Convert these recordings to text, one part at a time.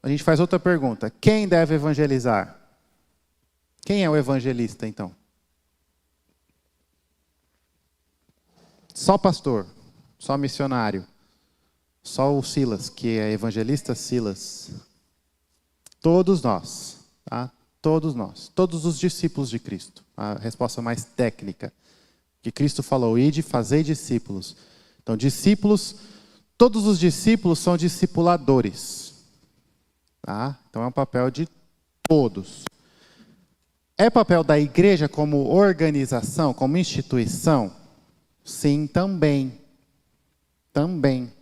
a gente faz outra pergunta. Quem deve evangelizar? Quem é o evangelista, então? Só pastor, só missionário, só o Silas, que é evangelista Silas. Todos nós, tá? Todos nós, todos os discípulos de Cristo. A resposta mais técnica, que Cristo falou, ide, fazei discípulos. Então, discípulos, todos os discípulos são discipuladores. Tá? Então, é um papel de todos. É papel da igreja como organização, como instituição? Sim, também. Também.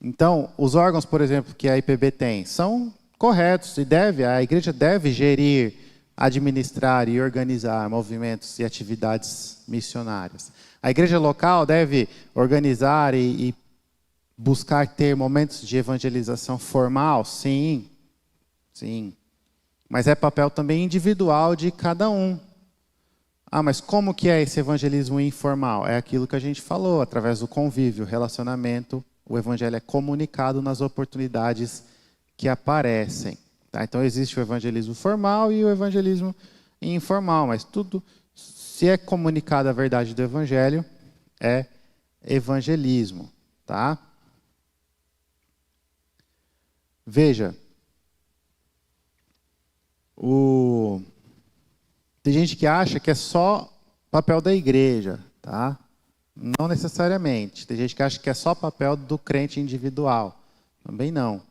Então, os órgãos, por exemplo, que a IPB tem, são corretos e a igreja deve gerir, administrar e organizar movimentos e atividades missionárias. A igreja local deve organizar e buscar ter momentos de evangelização formal? Sim, sim. Mas é papel também individual de cada um. Ah, mas como que é esse evangelismo informal? É aquilo que a gente falou, através do convívio, relacionamento, o evangelho é comunicado nas oportunidades que aparecem. Tá? Então existe o evangelismo formal e o evangelismo informal, mas tudo, se é comunicada a verdade do evangelho, é evangelismo. Tá? Veja, tem gente que acha que é só papel da igreja, tá? Não necessariamente. Tem gente que acha que é só papel do crente individual. Também não.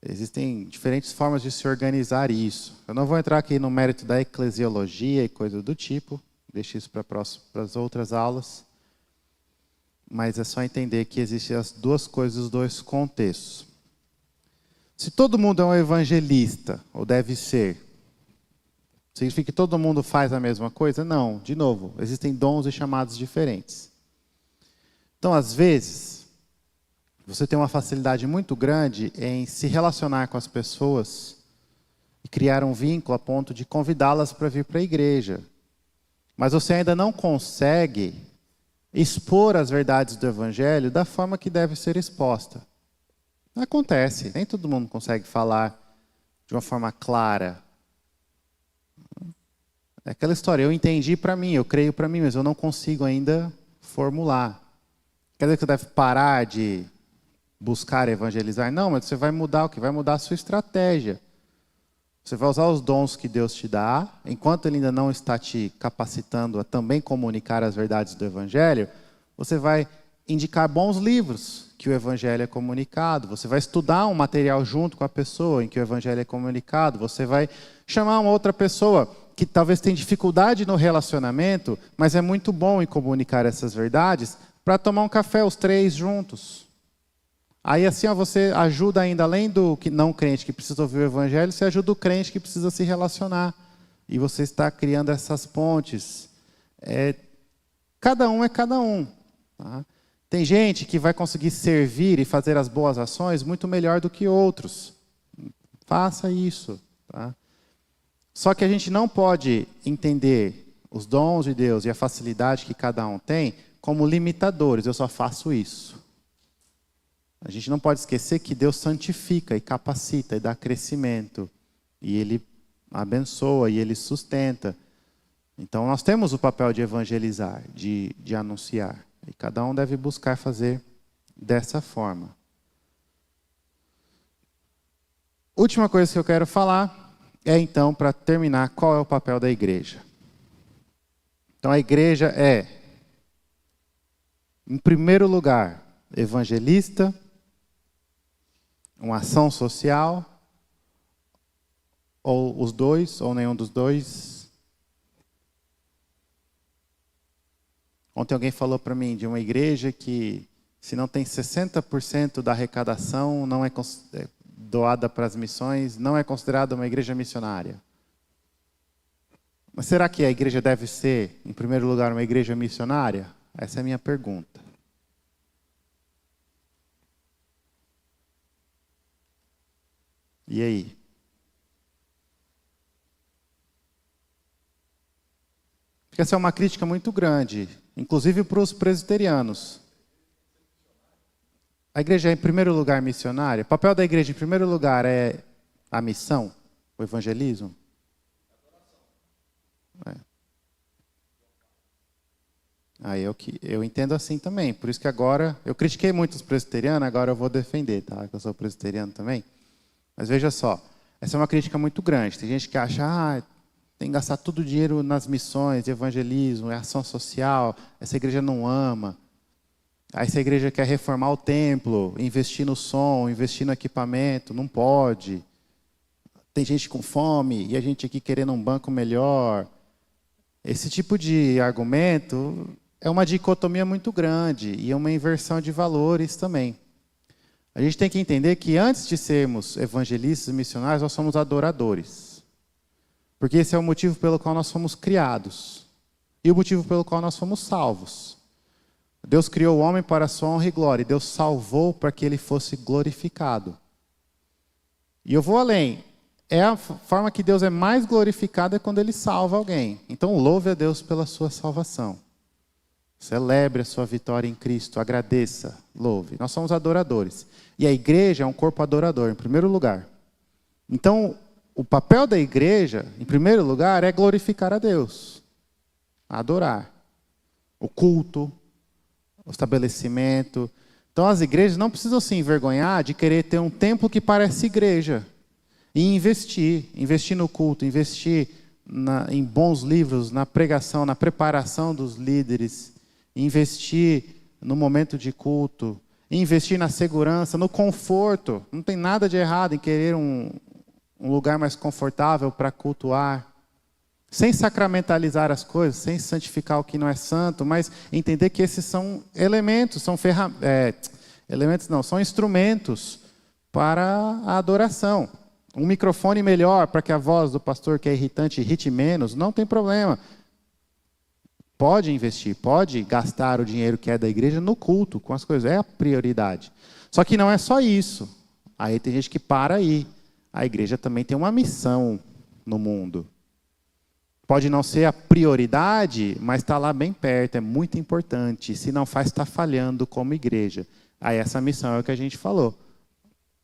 Existem diferentes formas de se organizar isso. Eu não vou entrar aqui no mérito da eclesiologia e coisa do tipo. Deixo isso para as outras aulas. Mas é só entender que existem as duas coisas, os dois contextos. Se todo mundo é um evangelista, ou deve ser, significa que todo mundo faz a mesma coisa? Não. De novo, existem dons e chamados diferentes. Então, às vezes, você tem uma facilidade muito grande em se relacionar com as pessoas e criar um vínculo a ponto de convidá-las para vir para a igreja. Mas você ainda não consegue expor as verdades do evangelho da forma que deve ser exposta. Acontece, nem todo mundo consegue falar de uma forma clara. É aquela história, eu entendi para mim, eu creio para mim, mas eu não consigo ainda formular. Quer dizer que você deve parar de buscar evangelizar? Não, mas você vai mudar o quê? Vai mudar a sua estratégia. Você vai usar os dons que Deus te dá, enquanto Ele ainda não está te capacitando a também comunicar as verdades do evangelho, você vai indicar bons livros que o evangelho é comunicado, você vai estudar um material junto com a pessoa em que o evangelho é comunicado, você vai chamar uma outra pessoa que talvez tenha dificuldade no relacionamento, mas é muito bom em comunicar essas verdades, para tomar um café os três juntos. Aí assim você ajuda ainda, além do não crente que precisa ouvir o evangelho, você ajuda o crente que precisa se relacionar. E você está criando essas pontes. Cada um é cada um. Tá? Tem gente que vai conseguir servir e fazer as boas ações muito melhor do que outros. Faça isso. Tá? Só que a gente não pode entender os dons de Deus e a facilidade que cada um tem como limitadores. Eu só faço isso. A gente não pode esquecer que Deus santifica e capacita e dá crescimento. E Ele abençoa e Ele sustenta. Então nós temos o papel de evangelizar, de anunciar. E cada um deve buscar fazer dessa forma. Última coisa que eu quero falar é então, para terminar, qual é o papel da igreja. Então a igreja é, em primeiro lugar, evangelista, uma ação social, ou os dois, ou nenhum dos dois. Ontem alguém falou para mim de uma igreja que, se não tem 60% da arrecadação, não é doada para as missões, não é considerada uma igreja missionária. Mas será que a igreja deve ser, em primeiro lugar, uma igreja missionária? Essa é a minha pergunta. E aí? Porque essa é uma crítica muito grande, inclusive para os presbiterianos. A igreja é, em primeiro lugar, missionária? O papel da igreja, em primeiro lugar, é a missão, o evangelismo? É. Aí eu entendo assim também. Por isso que agora, eu critiquei muito os presbiterianos, agora eu vou defender, tá? Que eu sou presbiteriano também. Mas veja só, essa é uma crítica muito grande. Tem gente que acha, tem que gastar todo o dinheiro nas missões, evangelismo, ação social, essa igreja não ama. Aí essa igreja quer reformar o templo, investir no som, investir no equipamento, não pode. Tem gente com fome e a gente aqui querendo um banco melhor. Esse tipo de argumento é uma dicotomia muito grande e é uma inversão de valores também. A gente tem que entender que antes de sermos evangelistas e missionários, nós somos adoradores. Porque esse é o motivo pelo qual nós fomos criados. E o motivo pelo qual nós fomos salvos. Deus criou o homem para a sua honra e glória. E Deus salvou para que ele fosse glorificado. E eu vou além. É a forma que Deus é mais glorificado é quando ele salva alguém. Então louve a Deus pela sua salvação. Celebre a sua vitória em Cristo. Agradeça, louve. Nós somos adoradores. E a igreja é um corpo adorador, em primeiro lugar. Então, o papel da igreja, em primeiro lugar, é glorificar a Deus. Adorar. O culto, o estabelecimento. Então as igrejas não precisam se envergonhar de querer ter um templo que parece igreja. E investir no culto, investir em bons livros, na pregação, na preparação dos líderes, investir no momento de culto, investir na segurança, no conforto. Não tem nada de errado em querer um lugar mais confortável para cultuar. Sem sacramentalizar as coisas, sem santificar o que não é santo, mas entender que esses são elementos, são instrumentos para a adoração. Um microfone melhor para que a voz do pastor que é irritante irrite menos, não tem problema. Pode investir, pode gastar o dinheiro que é da igreja no culto, com as coisas, é a prioridade. Só que não é só isso. Aí tem gente que para aí. A igreja também tem uma missão no mundo. Pode não ser a prioridade, mas está lá bem perto, é muito importante. Se não faz, está falhando como igreja. Aí essa missão é o que a gente falou.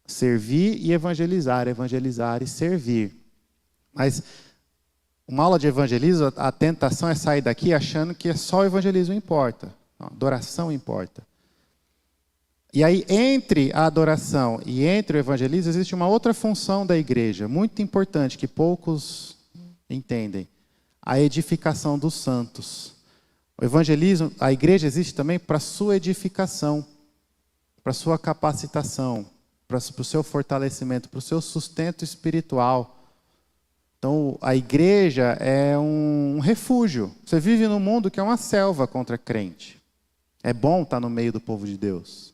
Servir e evangelizar e servir. Mas uma aula de evangelismo, a tentação é sair daqui achando que só o evangelismo importa. A adoração importa. E aí, entre a adoração e entre o evangelismo, existe uma outra função da igreja, muito importante, que poucos entendem. A edificação dos santos. O evangelismo, a igreja existe também para a sua edificação, para a sua capacitação, para o seu fortalecimento, para o seu sustento espiritual. Então, a igreja é um refúgio. Você vive num mundo que é uma selva contra crente. É bom estar no meio do povo de Deus.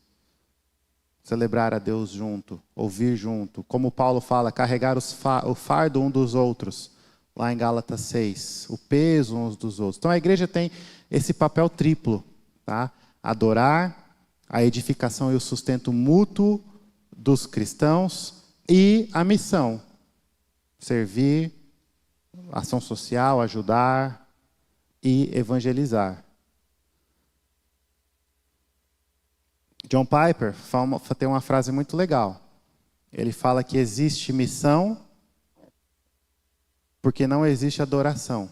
Celebrar a Deus junto, ouvir junto. Como Paulo fala, carregar o fardo um dos outros. Lá em Gálatas 6, o peso uns dos outros. Então a igreja tem esse papel triplo, tá? Adorar, a edificação e o sustento mútuo dos cristãos e a missão. Servir, ação social, ajudar e evangelizar. John Piper tem uma frase muito legal. Ele fala que existe missão porque não existe adoração.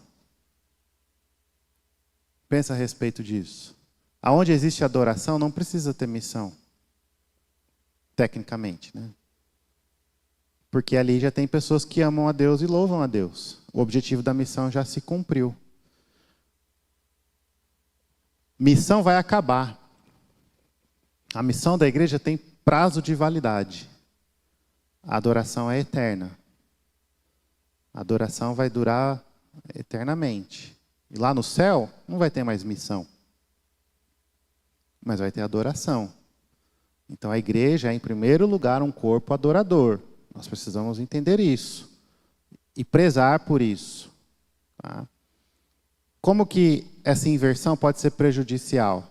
Pensa a respeito disso. Aonde existe adoração, não precisa ter missão. Tecnicamente, né? Porque ali já tem pessoas que amam a Deus e louvam a Deus. O objetivo da missão já se cumpriu. Missão vai acabar. A missão da igreja tem prazo de validade. A adoração é eterna. A adoração vai durar eternamente. E lá no céu, não vai ter mais missão. Mas vai ter adoração. Então a igreja é, em primeiro lugar, um corpo adorador. Nós precisamos entender isso. E prezar por isso. Tá? Como que essa inversão pode ser prejudicial?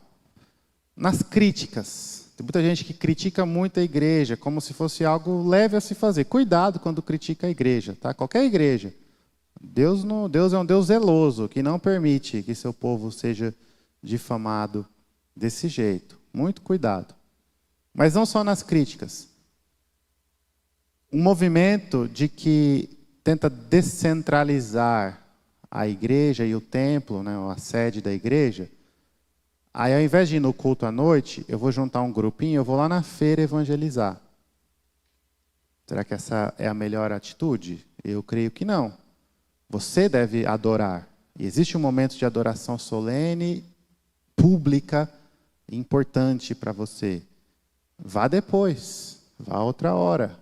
Nas críticas. Tem muita gente que critica muito a igreja, como se fosse algo leve a se fazer. Cuidado quando critica a igreja, tá? Qualquer igreja. Deus é um Deus zeloso, que não permite que seu povo seja difamado desse jeito. Muito cuidado. Mas não só nas críticas. Um movimento de que tenta descentralizar a igreja e o templo, né, a sede da igreja. Aí, ao invés de ir no culto à noite, eu vou juntar um grupinho, eu vou lá na feira evangelizar. Será que essa é a melhor atitude? Eu creio que não. Você deve adorar. E existe um momento de adoração solene, pública, importante para você. Vá depois, vá outra hora.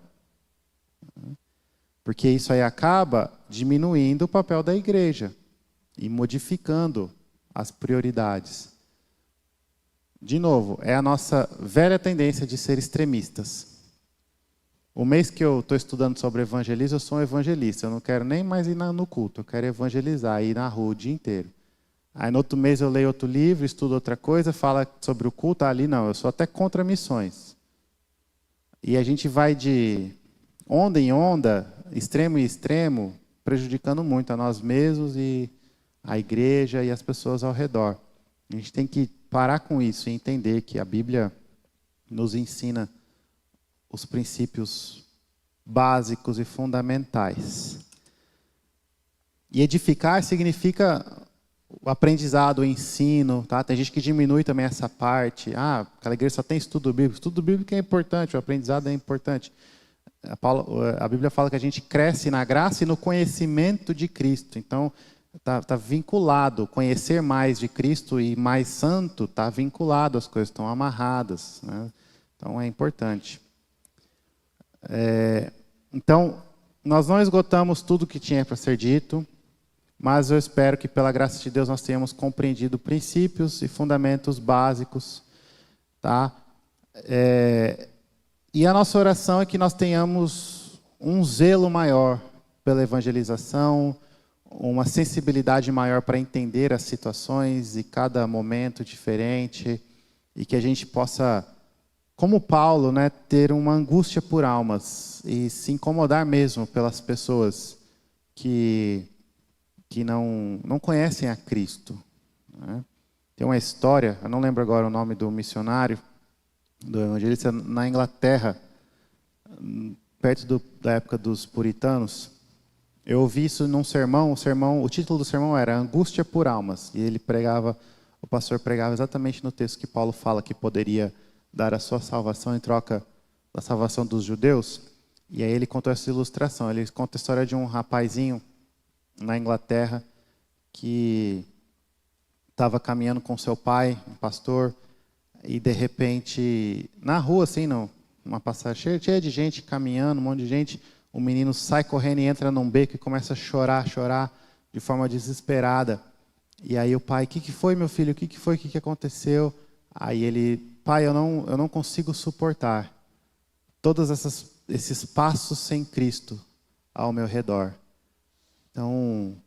Porque isso aí acaba diminuindo o papel da igreja e modificando as prioridades. De novo, é a nossa velha tendência de ser extremistas. O mês que eu estou estudando sobre evangelismo, eu sou um evangelista. Eu não quero nem mais ir no culto, eu quero evangelizar, ir na rua o dia inteiro. Aí no outro mês eu leio outro livro, estudo outra coisa, fala sobre o culto, ali não, eu sou até contra missões. E a gente vai de onda em onda, extremo em extremo, prejudicando muito a nós mesmos e a igreja e as pessoas ao redor. A gente tem que parar com isso e entender que a Bíblia nos ensina os princípios básicos e fundamentais. E edificar significa o aprendizado, o ensino, tá? Tem gente que diminui também essa parte. Aquela igreja só tem estudo bíblico. Estudo bíblico é importante, o aprendizado é importante. A Bíblia fala que a gente cresce na graça e no conhecimento de Cristo. Então, está vinculado. Conhecer mais de Cristo e mais santo está vinculado, as coisas estão amarradas, né? Então, é importante. Então, nós não esgotamos tudo que tinha para ser dito, mas eu espero que, pela graça de Deus, nós tenhamos compreendido princípios e fundamentos básicos, tá? E a nossa oração é que nós tenhamos um zelo maior pela evangelização, uma sensibilidade maior para entender as situações e cada momento diferente, e que a gente possa, como Paulo, né, ter uma angústia por almas e se incomodar mesmo pelas pessoas que não conhecem a Cristo, né? Tem uma história, eu não lembro agora o nome do missionário, do evangelista na Inglaterra, perto da época dos puritanos. Eu ouvi isso num sermão, o título do sermão era Angústia por Almas, e o pastor pregava exatamente no texto que Paulo fala que poderia dar a sua salvação em troca da salvação dos judeus. E aí ele contou essa ilustração, ele conta a história de um rapazinho na Inglaterra que estava caminhando com seu pai, um pastor, e de repente, na rua assim, numa passagem cheia de gente caminhando, um monte de gente, o menino sai correndo e entra num beco e começa a chorar de forma desesperada. E aí o pai, o que foi, meu filho? O que foi? O que aconteceu? Aí ele, pai, eu não consigo suportar todos esses passos sem Cristo ao meu redor. Então,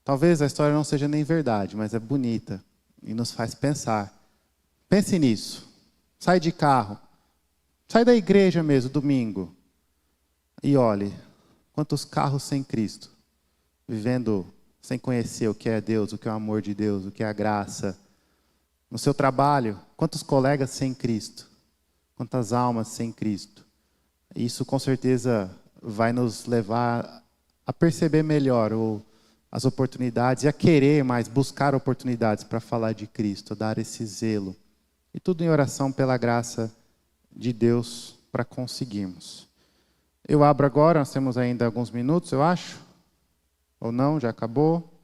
talvez a história não seja nem verdade, mas é bonita e nos faz pensar. Pense nisso. Sai de carro. Sai da igreja mesmo, domingo. E olhe, quantos carros sem Cristo, vivendo sem conhecer o que é Deus, o que é o amor de Deus, o que é a graça. No seu trabalho, quantos colegas sem Cristo, quantas almas sem Cristo. Isso com certeza vai nos levar a perceber melhor as oportunidades e a querer mais, buscar oportunidades para falar de Cristo, dar esse zelo. E tudo em oração pela graça de Deus para conseguirmos. Eu abro agora, nós temos ainda alguns minutos, eu acho. Ou não, já acabou.